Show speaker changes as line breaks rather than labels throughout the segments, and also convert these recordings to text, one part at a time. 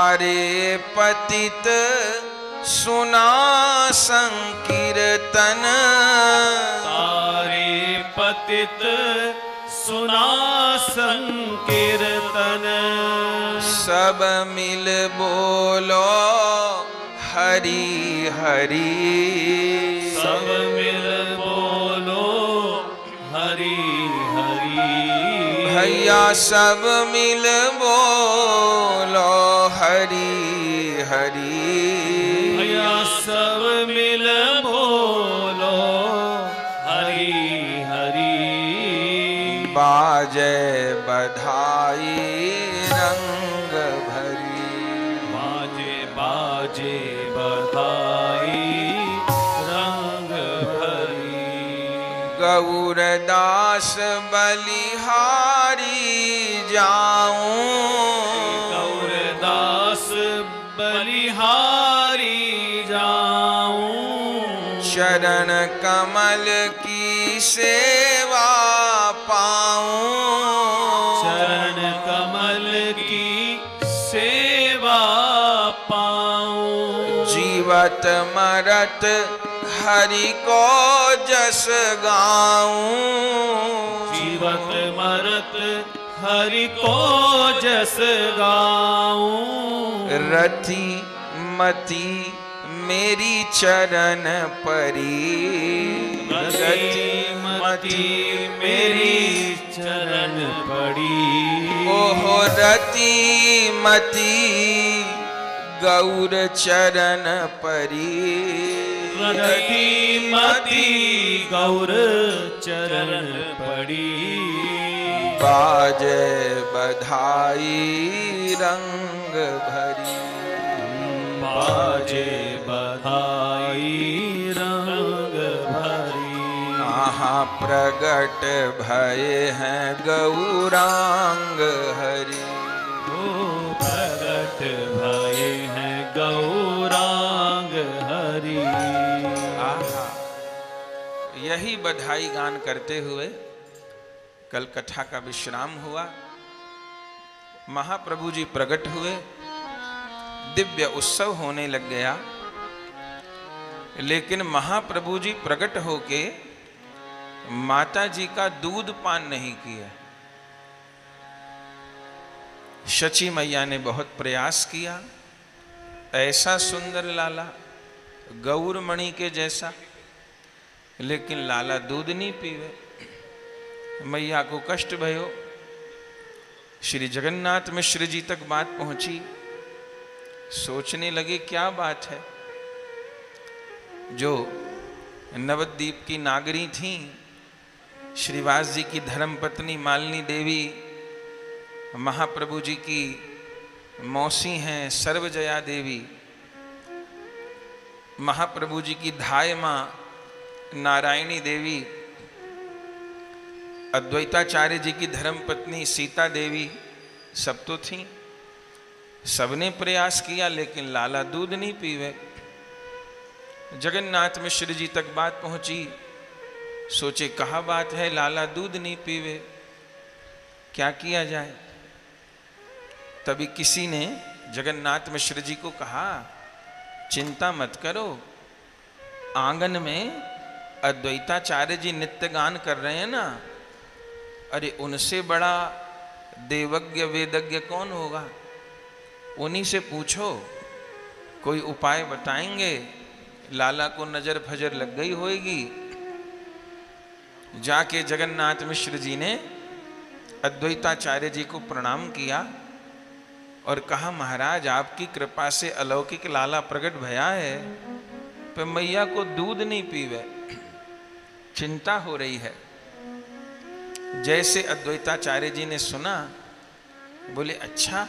तारे पतित सुना संकीर्तन,
तारे पतित सुना संकीर्तन।
सब मिल बोलो हरि हरि,
सब मिल बोलो हरि हरि।
भैया सब मिल बोलो हरि हरि,
भैया सब मिल बोलो हरि हरि।
बाजे बधाई रंग भरी,
बाजे बाजे बधाई रंग भरी।
गौरदास बलिहारी जाऊं,
गौरदास बलिहारी जाऊं।
चरण कमल की सेवा पाऊं,
चरण कमल की सेवा पाऊं।
जीवत मरत हरि को जस गाऊं,
जीवत मरत हरि को जस गाऊं।
रति मति मेरी चरण परी,
रति मति मेरी चरण पड़ी।
ओहो रति मति गौर चरण परी,
रति मति गौर चरण पड़ी।
बाजे बधाई रंग भरी,
बाजे बधाई रंग भरी।
आहा प्रगट भये हैं गौरांग हरि,
प्रगट भये हैं गौरांग हरि।
आहा यही बधाई गान करते हुए कल कथा का विश्राम हुआ। महाप्रभु जी प्रकट हुए, दिव्य उत्सव होने लग गया। लेकिन महाप्रभु जी प्रकट होके माता जी का दूध पान नहीं किया। शची मैया ने बहुत प्रयास किया, ऐसा सुंदर लाला गौरमणि के जैसा, लेकिन लाला दूध नहीं पीवे। मैया को कष्ट भयो। श्री जगन्नाथ मिश्र जी तक बात पहुंची। सोचने लगे क्या बात है। जो नवद्वीप की नागरी थी, श्रीवास जी की धर्मपत्नी मालिनी देवी, महाप्रभु जी की मौसी हैं सर्वजया देवी, महाप्रभु जी की धाय मां नारायणी देवी, अद्वैताचार्य जी की धर्मपत्नी सीता देवी, सब तो थीं। सबने प्रयास किया, लेकिन लाला दूध नहीं पीवे। जगन्नाथ मिश्र जी तक बात पहुंची। सोचे कहा बात है, लाला दूध नहीं पीवे, क्या किया जाए। तभी किसी ने जगन्नाथ मिश्र जी को कहा, चिंता मत करो, आंगन में अद्वैताचार्य जी नित्य गान कर रहे हैं ना, अरे उनसे बड़ा देवज्ञ वेदज्ञ कौन होगा, उन्हीं से पूछो, कोई उपाय बताएंगे। लाला को नजर फजर लग गई होगी। जाके जगन्नाथ मिश्र जी ने अद्वैताचार्य जी को प्रणाम किया और कहा, महाराज आपकी कृपा से अलौकिक लाला प्रकट भया है, पर मैया को दूध नहीं पीवे, चिंता हो रही है। जैसे अद्वैताचार्य जी ने सुना, बोले अच्छा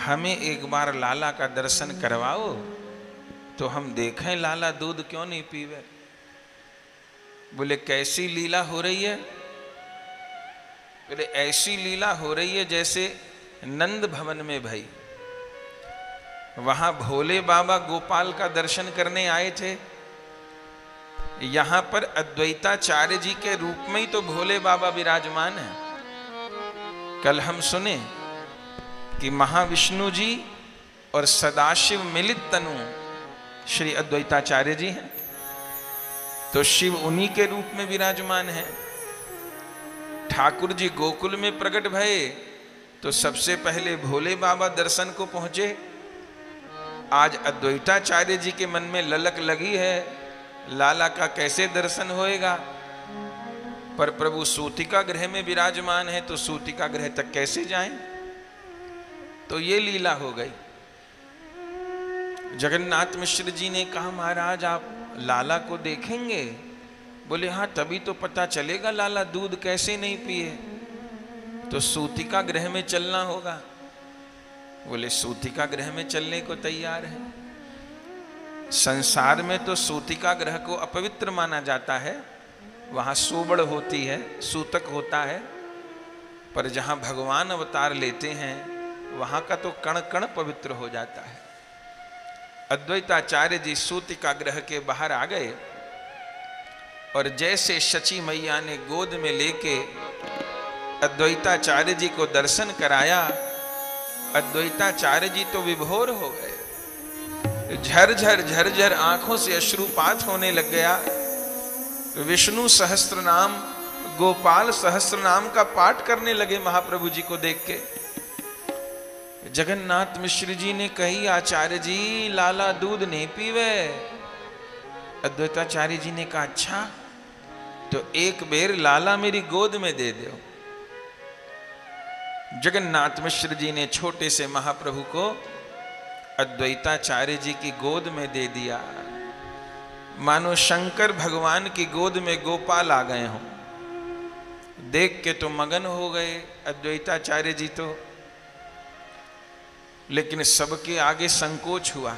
हमें एक बार लाला का दर्शन करवाओ तो हम देखें लाला दूध क्यों नहीं पीवे। बोले कैसी लीला हो रही है। बोले ऐसी लीला हो रही है जैसे नंद भवन में भई। वहां भोले बाबा गोपाल का दर्शन करने आए थे, यहां पर अद्वैताचार्य जी के रूप में ही तो भोले बाबा विराजमान है। कल हम सुने कि महाविष्णु जी और सदाशिव मिलित तनु श्री अद्वैताचार्य जी हैं। तो शिव उन्हीं के रूप में विराजमान है। ठाकुर जी गोकुल में प्रकट भये तो सबसे पहले भोले बाबा दर्शन को पहुंचे। आज अद्वैताचार्य जी के मन में ललक लगी है, लाला का कैसे दर्शन होएगा। पर प्रभु सूतिका गृह में विराजमान है तो सूतिका गृह तक कैसे जाएं। तो ये लीला हो गई। जगन्नाथ मिश्र जी ने कहा महाराज आप लाला को देखेंगे? बोले हाँ, तभी तो पता चलेगा लाला दूध कैसे नहीं पिए। तो सूतिका गृह में चलना होगा। बोले सूतिका गृह में चलने को तैयार है। संसार में तो सूतिका गृह को अपवित्र माना जाता है, वहां सोबड़ होती है, सूतक होता है। पर जहां भगवान अवतार लेते हैं वहां का तो कण कण पवित्र हो जाता है। अद्वैताचार्य जी सूतिका गृह के बाहर आ गए और जैसे शची मैया ने गोद में लेके अद्वैताचार्य जी को दर्शन कराया, अद्वैताचार्य जी तो विभोर हो गए। झरझर झरझर आंखों से अश्रुपात होने लग गया। विष्णु सहस्त्र नाम, गोपाल सहस्त्र नाम का पाठ करने लगे महाप्रभु जी को देख के। जगन्नाथ मिश्र जी ने कही आचार्य जी लाला दूध नहीं पीवे। अद्वैताचार्य जी ने कहा अच्छा तो एक बेर लाला मेरी गोद में दे दो। जगन्नाथ मिश्र जी ने छोटे से महाप्रभु को अद्वैताचार्य जी की गोद में दे दिया। मानो शंकर भगवान की गोद में गोपाल आ गए हों। देख के तो मगन हो गए अद्वैताचार्य जी तो, लेकिन सबके आगे संकोच हुआ।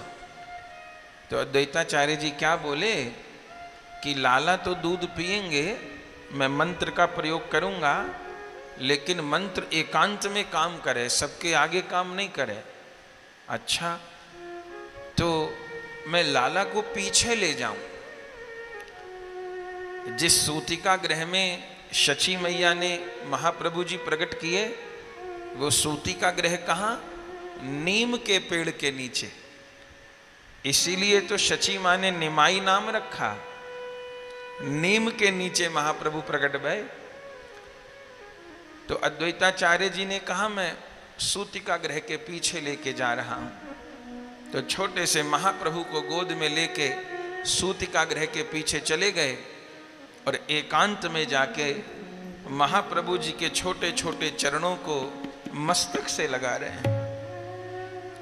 तो अद्वैताचार्य जी क्या बोले कि लाला तो दूध पिएंगे, मैं मंत्र का प्रयोग करूंगा, लेकिन मंत्र एकांत में काम करे, सबके आगे काम नहीं करे। अच्छा तो मैं लाला को पीछे ले जाऊं। जिस सूतिका गृह में शची मैया ने महाप्रभु जी प्रकट किए, वो सूतिका गृह कहाँ? नीम के पेड़ के नीचे। इसीलिए तो शची माँ ने निमाई नाम रखा। नीम के नीचे महाप्रभु प्रकट भये। तो अद्वैताचार्य जी ने कहा मैं सूतिका गृह के पीछे लेके जा रहा हूं। तो छोटे से महाप्रभु को गोद में लेके सूतिका गृह के पीछे चले गए और एकांत में जाके महाप्रभु जी के छोटे छोटे चरणों को मस्तक से लगा रहे हैं,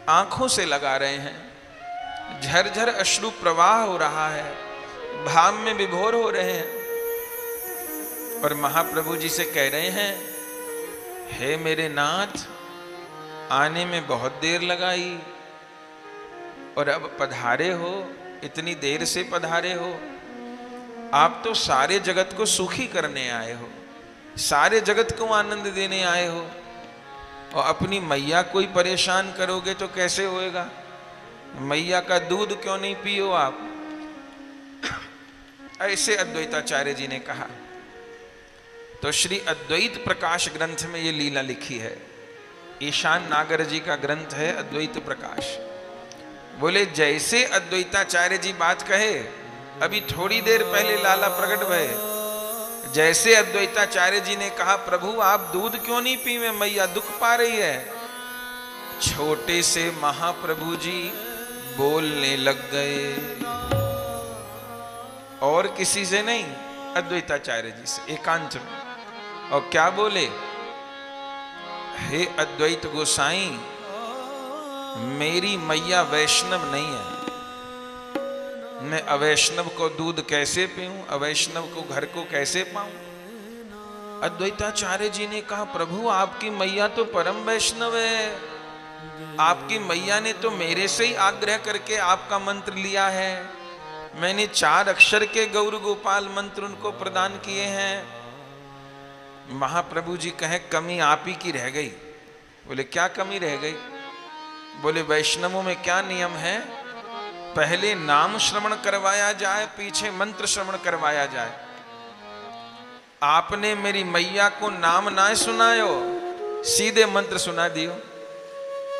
आंखों से लगा रहे हैं। झरझर अश्रु प्रवाह हो रहा है, भाव में विभोर हो रहे हैं और महाप्रभु जी से कह रहे हैं हे मेरे नाथ, आने में बहुत देर लगाई और अब पधारे हो, इतनी देर से पधारे हो। आप तो सारे जगत को सुखी करने आए हो, सारे जगत को आनंद देने आए हो, और अपनी मैया को ही परेशान करोगे तो कैसे होएगा? मैया का दूध क्यों नहीं पियो आप? ऐसे अद्वैताचार्य जी ने कहा। तो श्री अद्वैत प्रकाश ग्रंथ में ये लीला लिखी है। ईशान नागर जी का ग्रंथ है अद्वैत प्रकाश। बोले जैसे अद्वैताचार्य जी बात कहे, अभी थोड़ी देर पहले लाला प्रकट भये, जैसे अद्वैताचार्य जी ने कहा प्रभु आप दूध क्यों नहीं पीवे, मैया दुख पा रही है, छोटे से महाप्रभु जी बोलने लग गए। और किसी से नहीं, अद्वैताचार्य जी से एकांत में। और क्या बोले? हे अद्वैत गोसाई, मेरी मैया वैष्णव नहीं है, मैं अवैष्णव को दूध कैसे पीऊं, अवैष्णव को घर को कैसे पाऊं? अद्वैताचार्य जी ने कहा प्रभु आपकी मैया तो परम वैष्णव है, आपकी मैया ने तो मेरे से ही आग्रह करके आपका मंत्र लिया है। मैंने 4 अक्षर के गौर गोपाल मंत्र उनको प्रदान किए हैं। महाप्रभु जी कहे कमी आप ही की रह गई। बोले क्या कमी रह गई? बोले वैष्णवों में क्या नियम है, पहले नाम श्रवण करवाया जाए, पीछे मंत्र श्रवण करवाया जाए। आपने मेरी मैया को नाम ना सुनायो, सीधे मंत्र सुना दियो।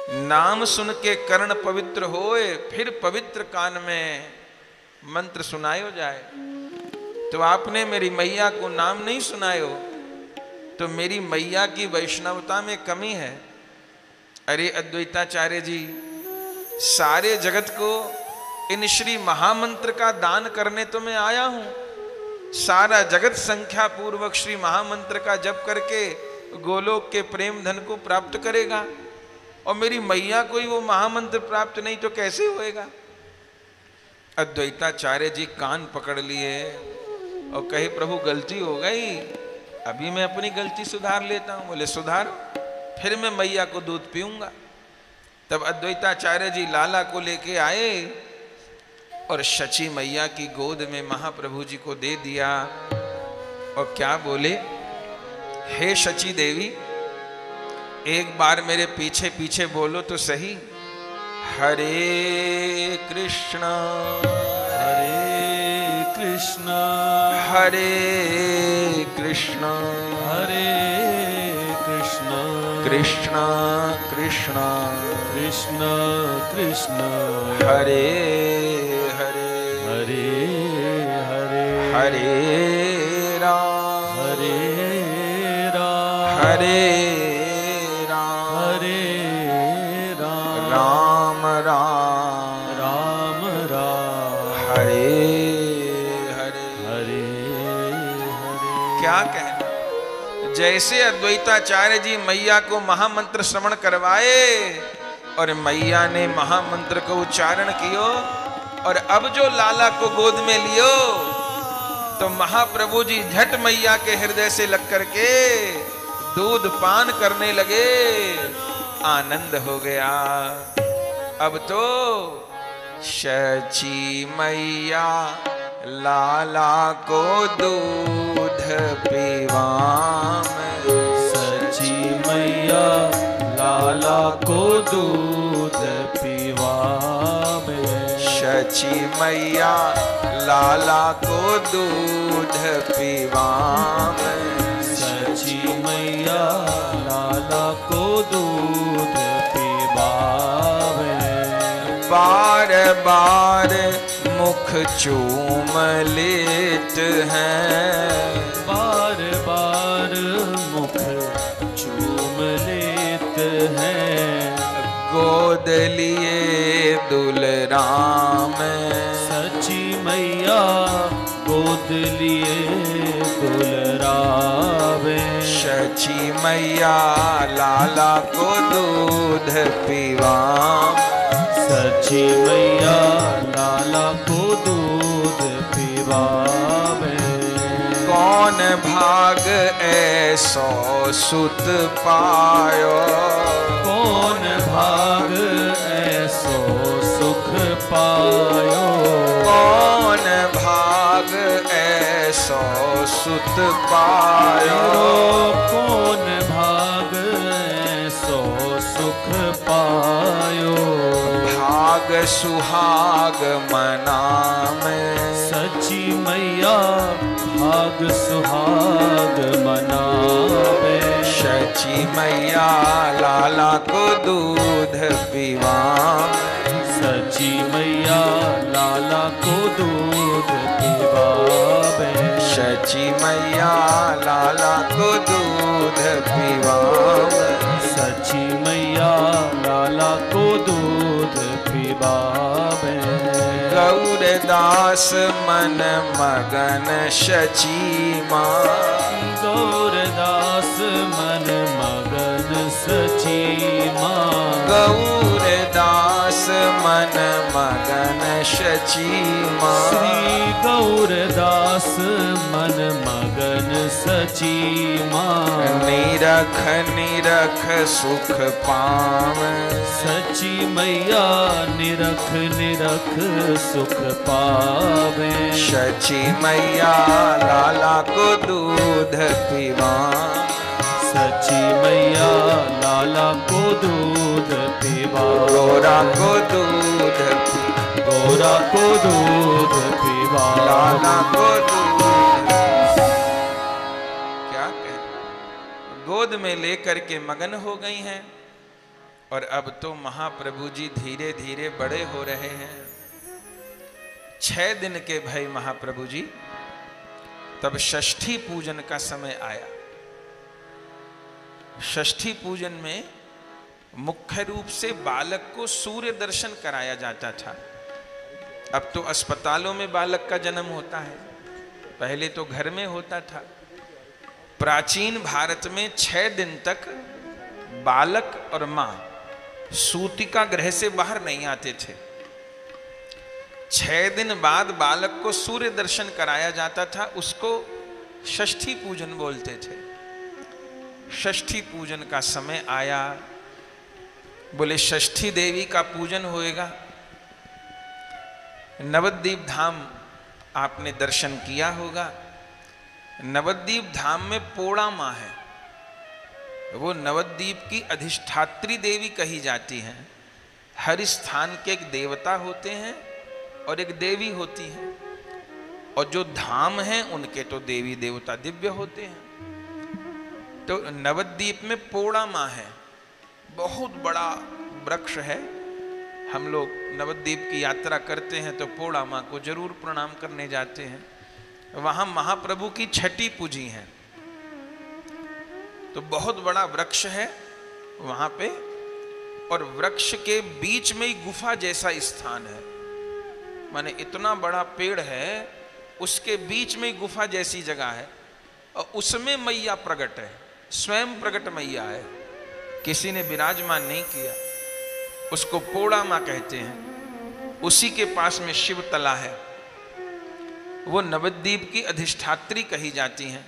नाम सुन के कर्ण पवित्र होए, फिर पवित्र कान में मंत्र सुनायो जाए। तो आपने मेरी मैया को नाम नहीं सुनायो, तो मेरी मैया की वैष्णवता में कमी है। अरे अद्वैताचार्य जी, सारे जगत को इन श्री महामंत्र का दान करने तो मैं आया हूं। सारा जगत संख्या पूर्वक श्री महामंत्र का जप करके गोलोक के प्रेम धन को प्राप्त करेगा, और मेरी मैया को ही वो महामंत्र प्राप्त नहीं तो कैसे होएगा। अद्वैताचार्य जी कान पकड़ लिए और कहे, प्रभु गलती हो गई, अभी मैं अपनी गलती सुधार लेता हूं। बोले सुधारो, फिर मैं मैया को दूध पीऊंगा। तब अद्वैताचार्य जी लाला को लेके आए और शची मैया की गोद में महाप्रभु जी को दे दिया। और क्या बोले, हे शची देवी, एक बार मेरे पीछे पीछे बोलो तो सही, हरे कृष्ण
हरे कृष्ण
हरे कृष्ण
हरे कृष्ण
कृष्ण कृष्ण
कृष्ण कृष्ण
हरे हरे
हरे हरे
हरे राम
हरे राम
हरे
हरे राम
राम राम
राम राम
हरे हरे।
हरे हरे।
क्या कहना, जैसे अद्वैताचार्य जी मैया को महामंत्र श्रवण करवाए और मैया ने महामंत्र को उच्चारण कियो, और अब जो लाला को गोद में लियो तो महाप्रभु जी झट मैया के हृदय से लग करके दूध पान करने लगे। आनंद हो गया। अब तो शची मैया लाला को दूध पिवाम,
सची मैया लाला को दूध पिवावे।
शची मैया लाला को दूध पिवाम,
सची मैया लाला को दूध पिवावे।
बार बार मुख चूम लेत हैं,
बार बार मुख चूम लेत हैं।
गोद लिए दुलराम,
सची मैया गोद लिए दुलरावे।
शची मैया लाला को दूध पिवाम,
सची मैया लाला को दूध पिवावे।
कौन भाग ऐसो सुत पायो,
कौन भाग ऐसो सुख पायो।
कौन भाग ऐसो सुत पायो,
कौन भाग ऐसो सुख पायो।
भाग सुहाग मनाम,
सची मैया भाग सुहाग मनावे।
शची मैया लाला को दूध पिवाम,
सची मैया लाला को दूध पिवावे।
शची मैया लाला को दूध पिवाम,
सची मैया लाला को दूध पिवावे।
गौरदास मन मगन शची माँ,
गौरदास मन मगन सची माँ।
गौरदास मन मगन शची माँ,
श्री गौरदास मन मगन सची माँ।
निरख निरख सुख पाव,
सची मैया निरख निरख सुख पावे।
शची मैया लाला को दूध पिवाम,
सची मैया लाला को दूध पिवा।
गोरा को दूध
गोरा को दूध पिवा।
लाला को दूध, क्या कह, गोद में लेकर के मगन हो गई हैं। और अब तो महाप्रभु जी धीरे धीरे बड़े हो रहे हैं। 6 दिन के भय महाप्रभु जी, तब षष्ठी पूजन का समय आया। षष्ठी पूजन में मुख्य रूप से बालक को सूर्य दर्शन कराया जाता था। अब तो अस्पतालों में बालक का जन्म होता है, पहले तो घर में होता था। प्राचीन भारत में 6 दिन तक बालक और मां सूतिका गृह से बाहर नहीं आते थे। 6 दिन बाद बालक को सूर्य दर्शन कराया जाता था, उसको षष्ठी पूजन बोलते थे। षष्ठी पूजन का समय आया, बोले षष्ठी देवी का पूजन होएगा। नवद्वीप धाम आपने दर्शन किया होगा। नवद्वीप धाम में पोड़ा माँ है, वो नवद्वीप की अधिष्ठात्री देवी कही जाती हैं। हर स्थान के एक देवता होते हैं और एक देवी होती है, और जो धाम हैं उनके तो देवी देवता दिव्य होते हैं। तो नवद्वीप में पोड़ा माँ है, बहुत बड़ा वृक्ष है। हम लोग नवद्वीप की यात्रा करते हैं तो पोड़ा माँ को जरूर प्रणाम करने जाते हैं। वहां महाप्रभु की छठी पूजी है, तो बहुत बड़ा वृक्ष है वहां पे, और वृक्ष के बीच में ही गुफा जैसा स्थान है। माने इतना बड़ा पेड़ है, उसके बीच में गुफा जैसी जगह है, और उसमें मैया प्रकट है, स्वयं प्रकट मैया है, किसी ने विराजमान नहीं किया। उसको पोड़ा माँ कहते हैं। उसी के पास में शिव तला है, वो नवद्वीप की अधिष्ठात्री कही जाती हैं।